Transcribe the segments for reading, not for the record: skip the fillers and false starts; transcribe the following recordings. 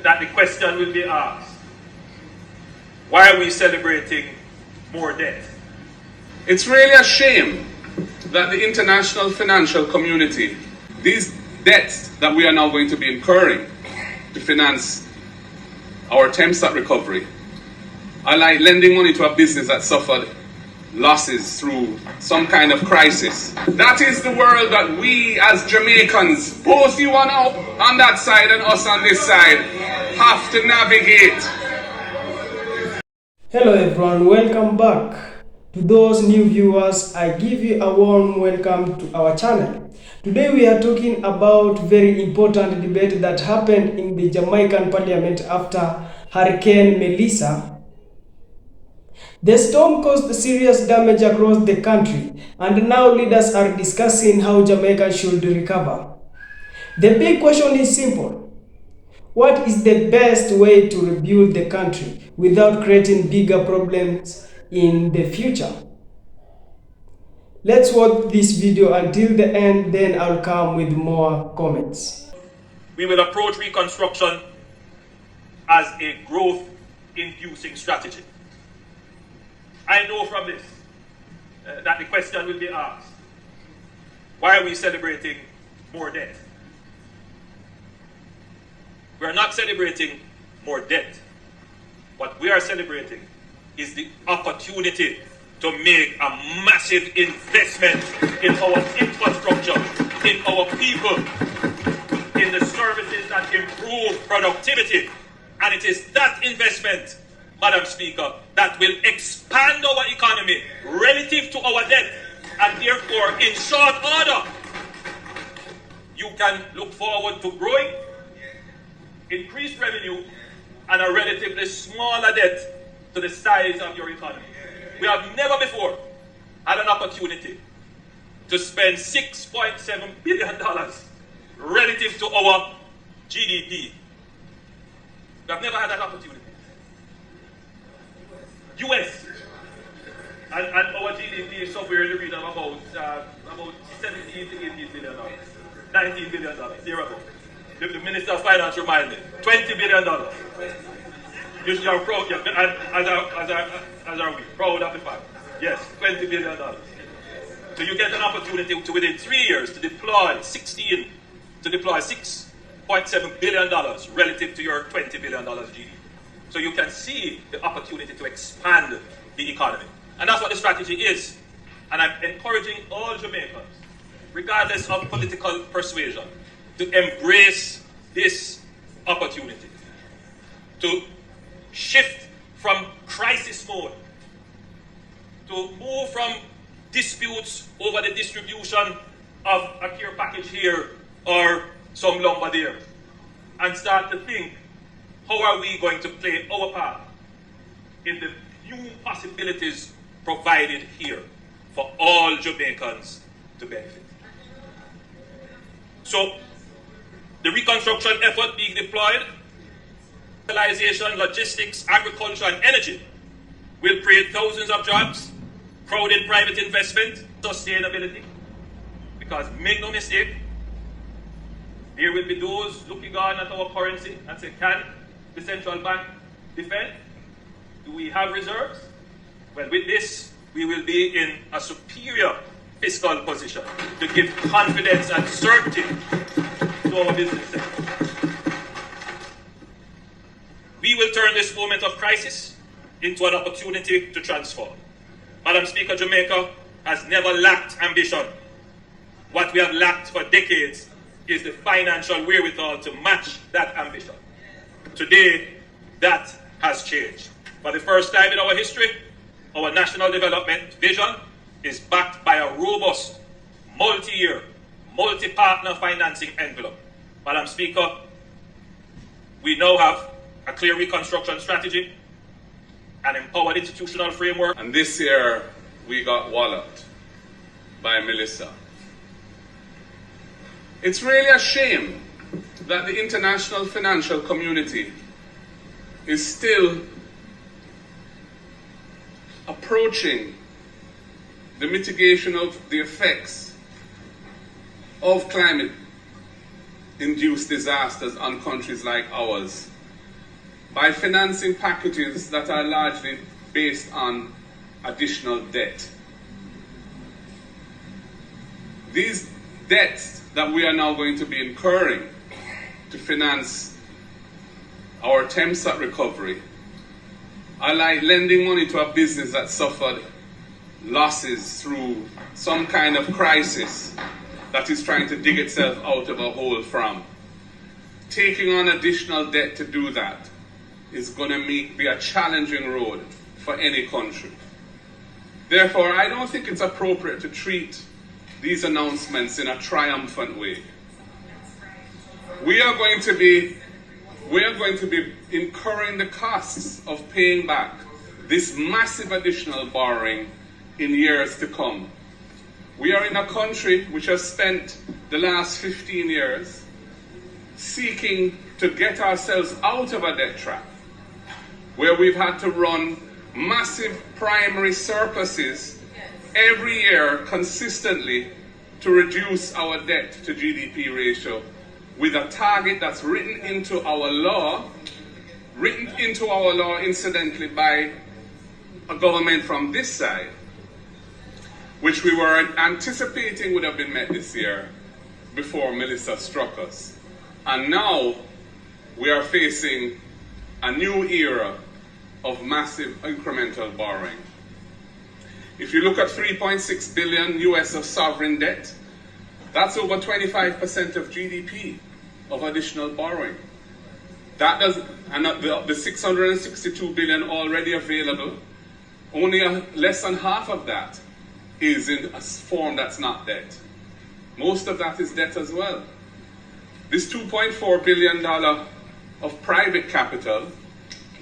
that the question will be asked, why are we celebrating more debt? It's really a shame that the international financial community, these debts that we are now going to be incurring to finance our attempts at recovery, are like lending money to a business that suffered losses through some kind of crisis. That is the world that we as Jamaicans, both you on that side and us on this side, have to navigate. Hello everyone, welcome back. To those new viewers, I give you a warm welcome to our channel. Today we are talking about very important debate that happened in the Jamaican parliament after Hurricane Melissa. The storm caused serious damage across the country, and now leaders are discussing how Jamaica should recover. The big question is simple. What is the best way to rebuild the country without creating bigger problems in the future? Let's watch this video until the end, then I'll come with more comments. We will approach reconstruction as a growth-inducing strategy. I know from this that the question will be asked, why are we celebrating more debt? We are not celebrating more debt. What we are celebrating is the opportunity to make a massive investment in our infrastructure, in our people, in the services that improve productivity. And it is that investment, Madam Speaker, that will expand our economy relative to our debt, and therefore, in short order, you can look forward to growing, increased revenue, and a relatively smaller debt to the size of your economy. We have never before had an opportunity to spend $6.7 billion relative to our GDP. We have never had that opportunity. US and our GDP is somewhere in the region of about 17 to 18 billion dollars, $19 billion, thereabout. The Minister of Finance reminded me, $20 billion. You are proud, as are we, proud of the fact. Yes, $20 billion. So you get an opportunity to within 3 years to deploy $6.7 billion relative to your $20 billion GDP. So you can see the opportunity to expand the economy. And that's what the strategy is. And I'm encouraging all Jamaicans, regardless of political persuasion, to embrace this opportunity, to shift from crisis mode, to move from disputes over the distribution of a care package here or some lumber there, and start to think, how are we going to play our part in the new possibilities provided here for all Jamaicans to benefit? So, the reconstruction effort being deployed, digitalization, logistics, agriculture, and energy will create thousands of jobs, crowded private investment, sustainability. Because make no mistake, there will be those looking on at our currency and say, can the central bank defend? Do we have reserves? Well, with this, we will be in a superior fiscal position to give confidence and certainty to our business sector. We will turn this moment of crisis into an opportunity to transform. Madam Speaker, Jamaica has never lacked ambition. What we have lacked for decades is the financial wherewithal to match that ambition. Today, that has changed. For the first time in our history, our national development vision is backed by a robust, multi-year, multi-partner financing envelope. Madam Speaker, we now have a clear reconstruction strategy, an empowered institutional framework. And this year, we got walloped by Melissa. It's really a shame that the international financial community is still approaching the mitigation of the effects of climate-induced disasters on countries like ours by financing packages that are largely based on additional debt. These debts that we are now going to be incurring to finance our attempts at recovery are like lending money to a business that suffered losses through some kind of crisis that is trying to dig itself out of a hole from. Taking on additional debt to do that is going to be a challenging road for any country. Therefore, I don't think it's appropriate to treat these announcements in a triumphant way. We are going to be incurring the costs of paying back this massive additional borrowing in years to come. We are in a country which has spent the last 15 years seeking to get ourselves out of a debt trap, where we've had to run massive primary surpluses every year consistently to reduce our debt to GDP ratio, with a target that's written into our law incidentally by a government from this side, which we were anticipating would have been met this year before Melissa struck us. And now we are facing a new era of massive incremental borrowing. If you look at 3.6 billion US of sovereign debt, that's over 25% of GDP of additional borrowing. That does, and the 662 billion already available, only less than half of that is in a form that's not debt. Most of that is debt as well. This $2.4 billion of private capital,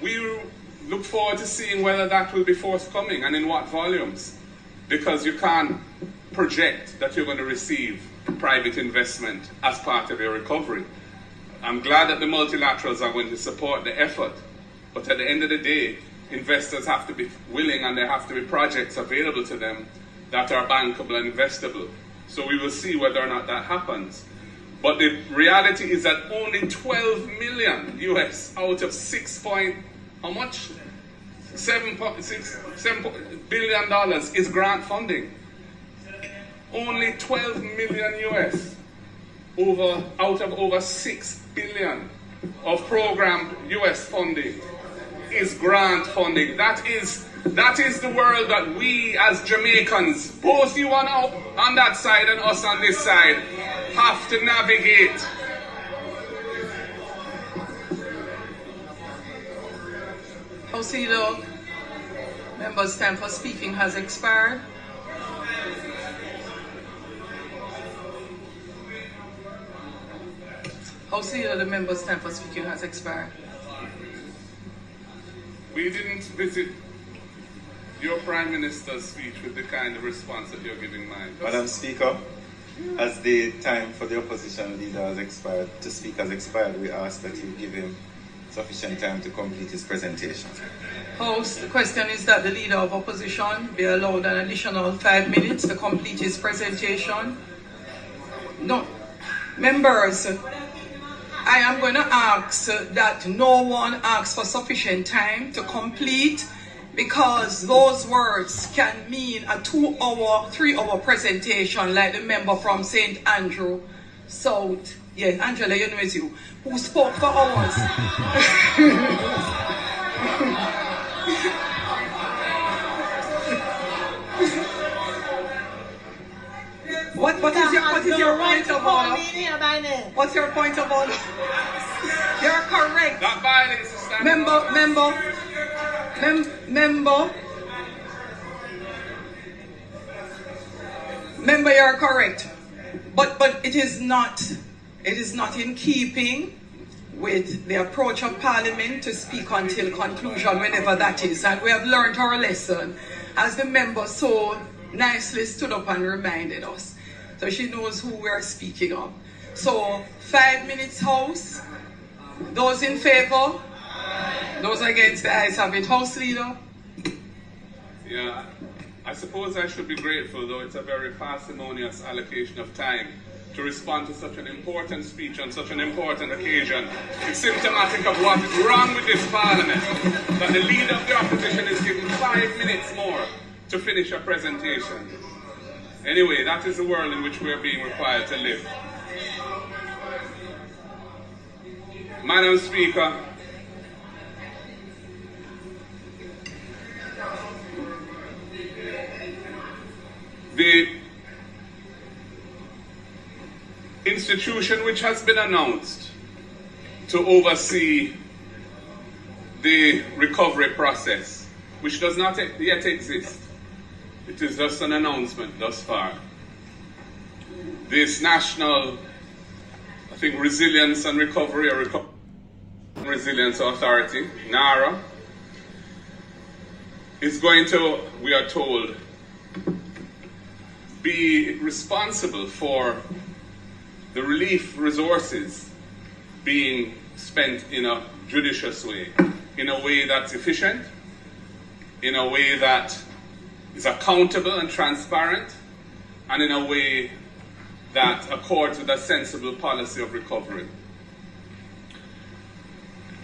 we look forward to seeing whether that will be forthcoming and in what volumes, because you can't project that you're going to receive private investment as part of your recovery. I'm glad that the multilaterals are going to support the effort, but at the end of the day, investors have to be willing and there have to be projects available to them that are bankable and investable. So we will see whether or not that happens. But the reality is that only 12 million US out of $7 billion is grant funding. Only 12 million US out of over 6 billion of programmed US funding is grant funding. That is the world that we as Jamaicans, both you on that side and us on this side, have to navigate. House members' time for speaking has expired. House Leader, the members' time for speaking has expired. We didn't visit your Prime Minister's speech with the kind of response that you're giving mine. Madam Speaker, as the time for the opposition leader has expired, we ask that you give him sufficient time to complete his presentation. House, the question is that the Leader of Opposition be allowed an additional 5 minutes to complete his presentation. No, members, I am going to ask that no one asks for sufficient time to complete, because those words can mean a 2-hour, 3-hour presentation like the member from St. Andrew South. Yes, Angela, you know it's you, who spoke for hours. What is your point of order? What's your point of order? You're correct. That violates the standing Member, you're correct. But it is not in keeping with the approach of Parliament to speak until conclusion, whenever that is. And we have learned our lesson, as the member so nicely stood up and reminded us. So she knows who we are speaking of. So 5 minutes, House. Those in favor? Those against, the ayes have it. House Leader? Yeah, I suppose I should be grateful, though it's a very parsimonious allocation of time. to respond to such an important speech on such an important occasion. It's symptomatic of what is wrong with this parliament, that the leader of the opposition is given 5 minutes more to finish a presentation. Anyway, that is the world in which we are being required to live. Madam Speaker, the institution which has been announced to oversee the recovery process, which does not yet exist, it is just an announcement thus far. This National, I think, Resilience and Recovery or Resilience Authority, NARA, is going to, we are told, be responsible for the relief resources being spent in a judicious way, in a way that's efficient, in a way that is accountable and transparent, and in a way that accords with a sensible policy of recovery.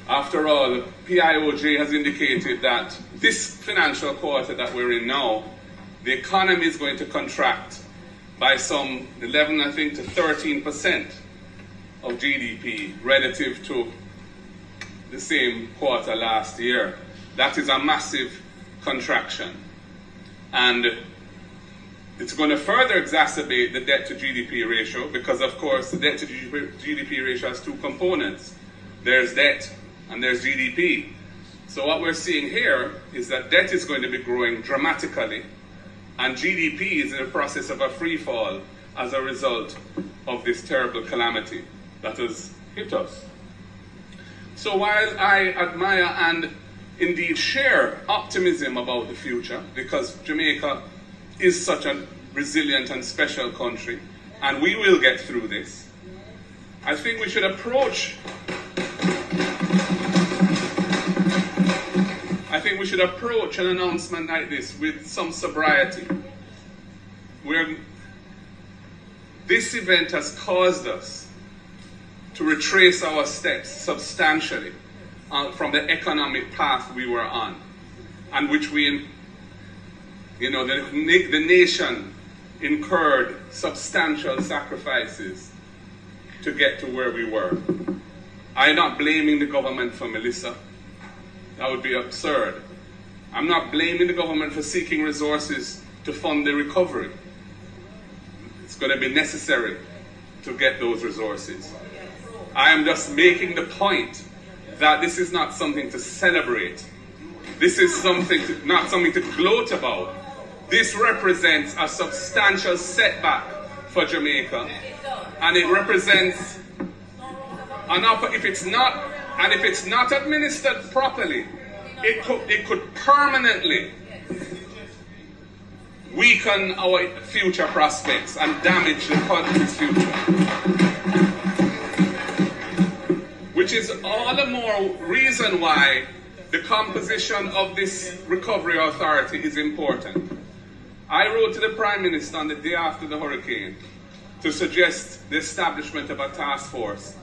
After all, the PIOJ has indicated that this financial quarter that we're in now, the economy is going to contract by some 11, I think, to 13% of GDP relative to the same quarter last year. That is a massive contraction. And it's going to further exacerbate the debt to GDP ratio because, of course, the debt to GDP ratio has two components. There's debt and there's GDP. So what we're seeing here is that debt is going to be growing dramatically, and GDP is in the process of a free fall as a result of this terrible calamity that has hit us. So while I admire and indeed share optimism about the future, because Jamaica is such a resilient and special country, and we will get through this, I think we should approach an announcement like this with some sobriety. This event has caused us to retrace our steps substantially from the economic path we were on, and which the nation incurred substantial sacrifices to get to where we were. I'm not blaming the government for Melissa. That would be absurd. I'm not blaming the government for seeking resources to fund the recovery. It's going to be necessary to get those resources. I am just making the point that this is not something to celebrate. This is not something to gloat about. This represents a substantial setback for Jamaica, and it represents if it's not administered properly, it could permanently weaken our future prospects and damage the country's future. Which is all the more reason why the composition of this recovery authority is important. I wrote to the Prime Minister on the day after the hurricane to suggest the establishment of a task force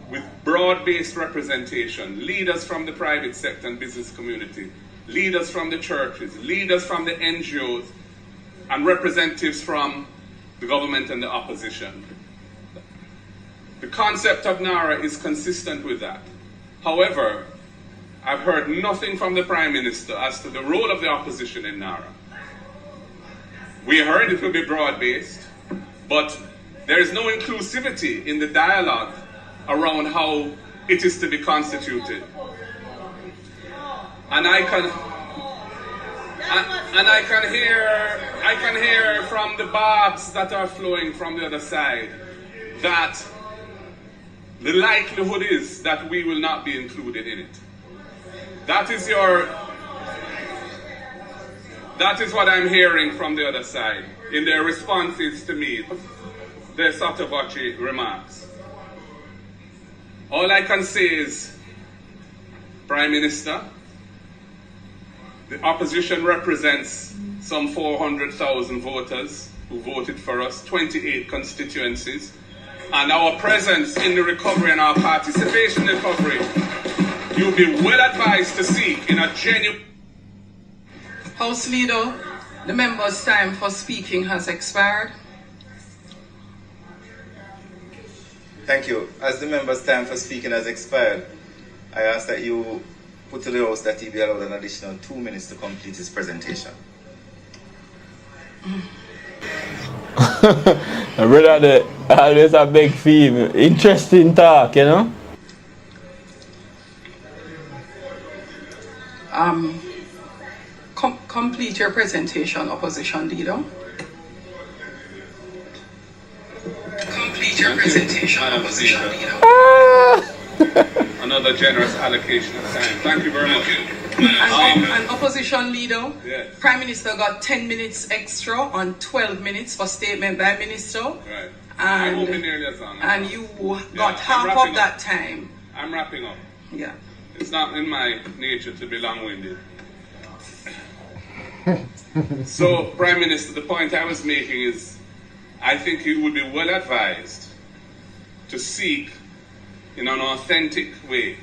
with broad-based representation, leaders from the private sector and business community, leaders from the churches, leaders from the NGOs, and representatives from the government and the opposition. The concept of NARA is consistent with that. However, I've heard nothing from the Prime Minister as to the role of the opposition in NARA. We heard it will be broad-based, but there is no inclusivity in the dialogue around how it is to be constituted. And I can hear from the barbs that are flowing from the other side that the likelihood is that we will not be included in it. That is what I'm hearing from the other side in their responses to me, their sotto voce remarks. All I can say is, Prime Minister, the opposition represents some 400,000 voters who voted for us, 28 constituencies, and our presence in the recovery and our participation in the recovery, you'll be well advised to seek in a genuine... House Leader, the member's time for speaking has expired. Thank you. As the member's time for speaking has expired, I ask that you put to the House that he be allowed an additional 2 minutes to complete his presentation. Brother, always a big theme. Interesting talk, you know? Complete your presentation, Opposition Leader. Complete your presentation, Opposition Leader. Another generous allocation of time. Thank you very much. And Opposition Leader, Yes. Prime Minister got 10 minutes extra on 12 minutes for statement by Minister. Right. I won't be nearly as long. And you got I'm half wrapping of that up. time. I'm wrapping up. Yeah. It's not in my nature to be long-winded. So, Prime Minister, the point I was making is, I think you would be well advised to seek, in an authentic way,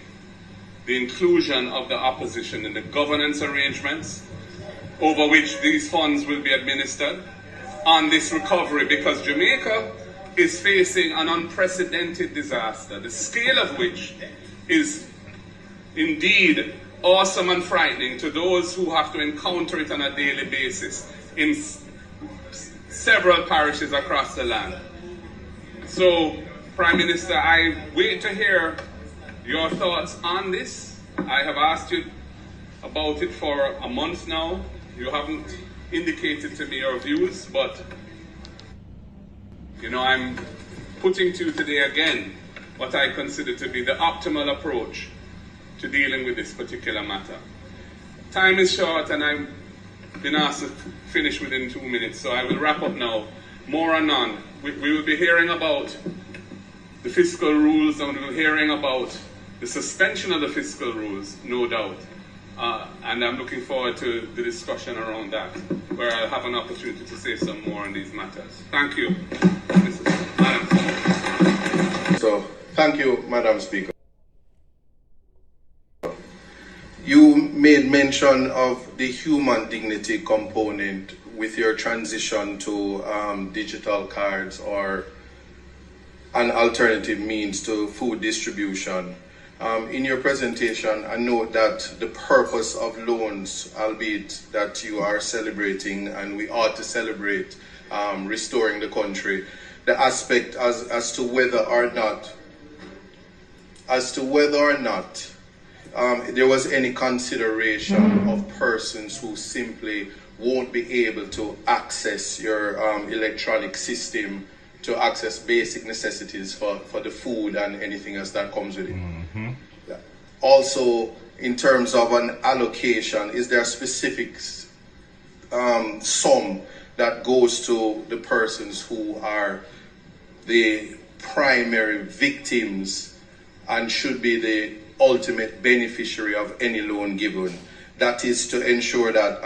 the inclusion of the opposition in the governance arrangements over which these funds will be administered on this recovery, because Jamaica is facing an unprecedented disaster, the scale of which is indeed awesome and frightening to those who have to encounter it on a daily basis in several parishes across the land. So, Prime Minister, I wait to hear your thoughts on this. I have asked you about it for a month now. You haven't indicated to me your views, but you know, I'm putting to you today again what I consider to be the optimal approach to dealing with this particular matter. Time is short and I've been asked to finish within 2 minutes, so I will wrap up now. More or none. We will be hearing about the fiscal rules and we will be hearing about the suspension of the fiscal rules, no doubt. And I'm looking forward to the discussion around that, where I'll have an opportunity to say some more on these matters. Thank you, Madam. So, thank you, Madam Speaker. You made mention of the human dignity component with your transition to digital cards or an alternative means to food distribution. In your presentation, I note that the purpose of loans, albeit that you are celebrating and we ought to celebrate restoring the country, the aspect as to whether or not there was any consideration of persons who simply won't be able to access your electronic system to access basic necessities for the food and anything else that comes with it. Mm-hmm. Also, in terms of an allocation, is there a specific sum that goes to the persons who are the primary victims and should be the ultimate beneficiary of any loan given? That is to ensure that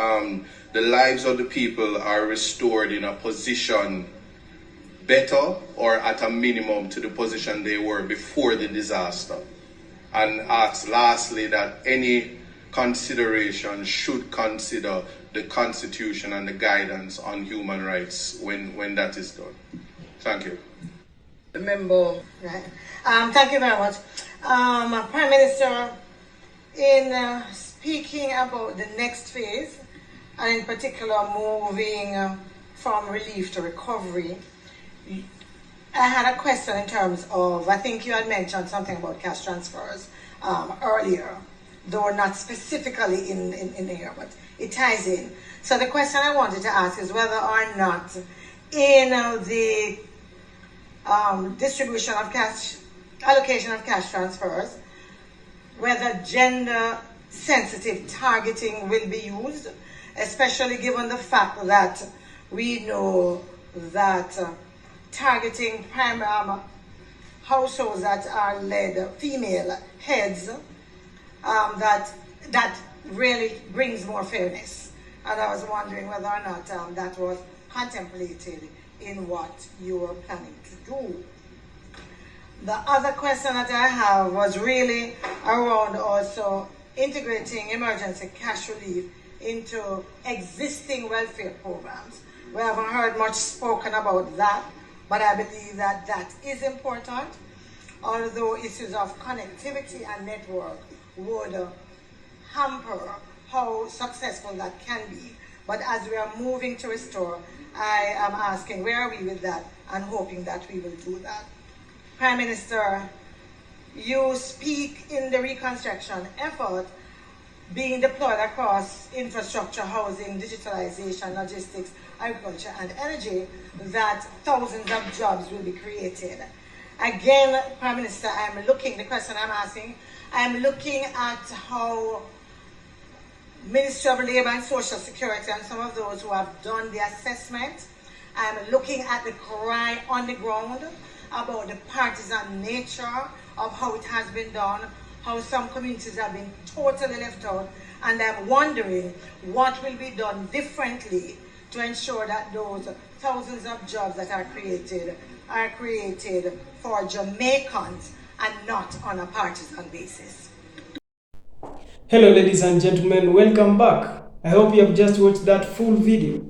the lives of the people are restored in a position better or at a minimum to the position they were before the disaster. And ask lastly that any consideration should consider the Constitution and the guidance on human rights when that is done. Thank you. The member. Right. Thank you very much. Prime Minister, in speaking about the next phase, and in particular moving from relief to recovery, I had a question in terms of, I think you had mentioned something about cash transfers earlier, though not specifically in here, but it ties in. So the question I wanted to ask is whether or not in the distribution of cash, allocation of cash transfers, whether gender-sensitive targeting will be used, especially given the fact that we know that targeting households that are led female heads, that really brings more fairness. And I was wondering whether or not that was contemplated in what you are planning to do. The other question that I have was really around also integrating emergency cash relief into existing welfare programs. We haven't heard much spoken about that, but I believe that that is important, although issues of connectivity and network would hamper how successful that can be. But as we are moving to restore, I am asking, where are we with that, and hoping that we will do that. Prime Minister, you speak in the reconstruction effort being deployed across infrastructure, housing, digitalization, logistics, agriculture, and energy, that thousands of jobs will be created. Again, Prime Minister, the question I'm asking, I'm looking at how Ministry of Labour and Social Security and some of those who have done the assessment, I'm looking at the cry on the ground about the partisan nature of how it has been done, how some communities have been totally left out, and I'm wondering what will be done differently to ensure that those thousands of jobs that are created for Jamaicans and not on a partisan basis. Hello ladies and gentlemen, welcome back. I hope you have just watched that full video.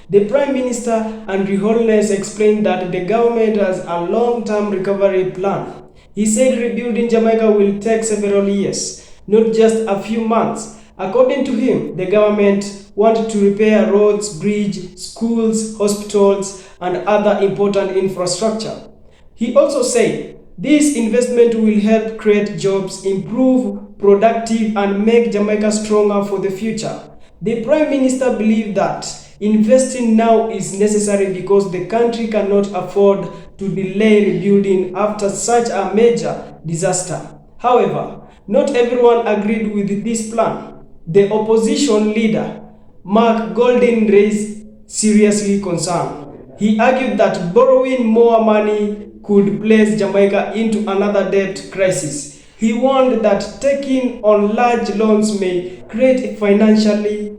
The Prime Minister Andrew Holness explained that the government has a long-term recovery plan. He said rebuilding Jamaica will take several years, not just a few months. According to him, the government wants to repair roads, bridges, schools, hospitals, and other important infrastructure. He also said this investment will help create jobs, improve productive, and make Jamaica stronger for the future. The Prime Minister believed that investing now is necessary because the country cannot afford to delay rebuilding after such a major disaster. However, not everyone agreed with this plan. The opposition leader, Mark Golding, raised seriously concern. He argued that borrowing more money could place Jamaica into another debt crisis. He warned that taking on large loans may create financial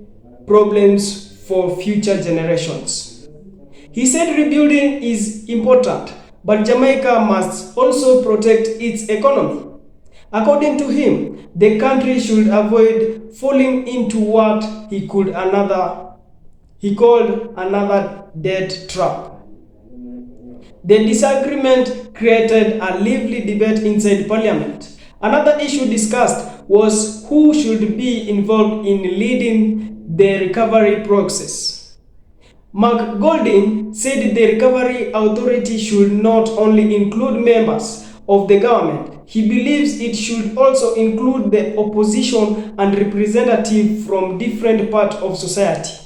problems for future generations. He said rebuilding is important, but Jamaica must also protect its economy. According to him, the country should avoid falling into what he called another debt trap. The disagreement created a lively debate inside Parliament. Another issue discussed was who should be involved in leading the recovery process. Mark Golding said the Recovery Authority should not only include members of the government, he believes it should also include the opposition and representatives from different parts of society.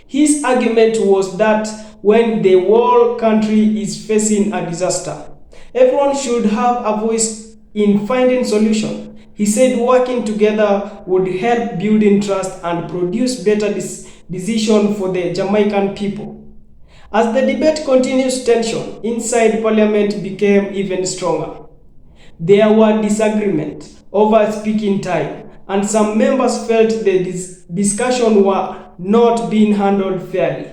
His argument was that when the whole country is facing a disaster, everyone should have a voice in finding solutions. He said working together would help building trust and produce better decisions for the Jamaican people. As the debate continues, tension inside Parliament became even stronger. There were disagreements over speaking time, and some members felt the discussion were not being handled fairly.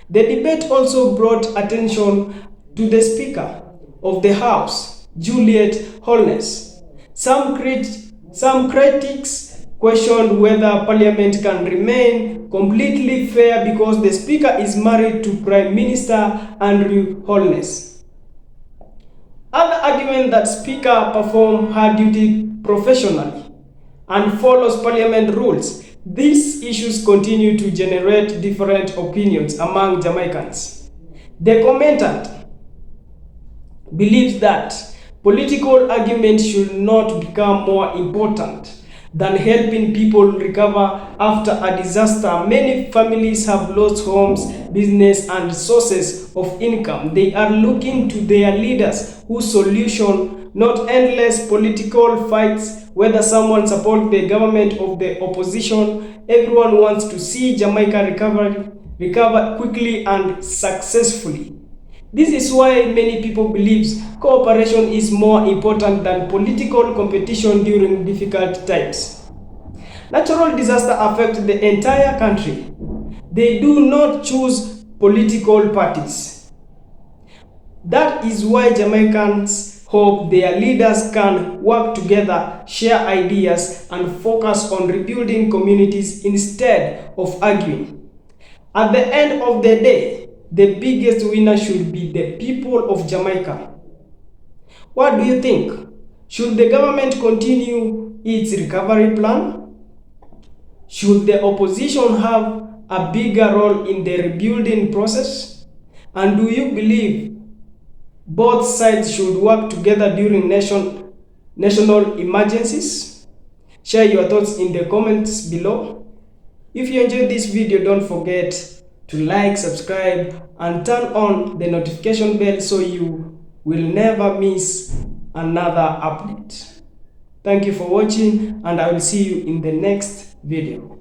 The debate also brought attention to the Speaker of the House, Juliet Holness. Some critics questioned whether Parliament can remain completely fair because the Speaker is married to Prime Minister Andrew Holness. Other argument that Speaker performs her duty professionally and follows Parliament rules. These issues continue to generate different opinions among Jamaicans. The commentant believes that political arguments should not become more important than helping people recover after a disaster. Many families have lost homes, business, and sources of income. They are looking to their leaders whose solution, not endless political fights, whether someone supports the government or the opposition. Everyone wants to see Jamaica recover quickly and successfully. This is why many people believe cooperation is more important than political competition during difficult times. Natural disasters affect the entire country. They do not choose political parties. That is why Jamaicans hope their leaders can work together, share ideas, and focus on rebuilding communities instead of arguing. At the end of the day, the biggest winner should be the people of Jamaica. What do you think? Should the government continue its recovery plan? Should the opposition have a bigger role in the rebuilding process? And do you believe both sides should work together during national emergencies? Share your thoughts in the comments below. If you enjoyed this video, don't forget to like, subscribe, and turn on the notification bell so you will never miss another update. Thank you for watching, and I will see you in the next video.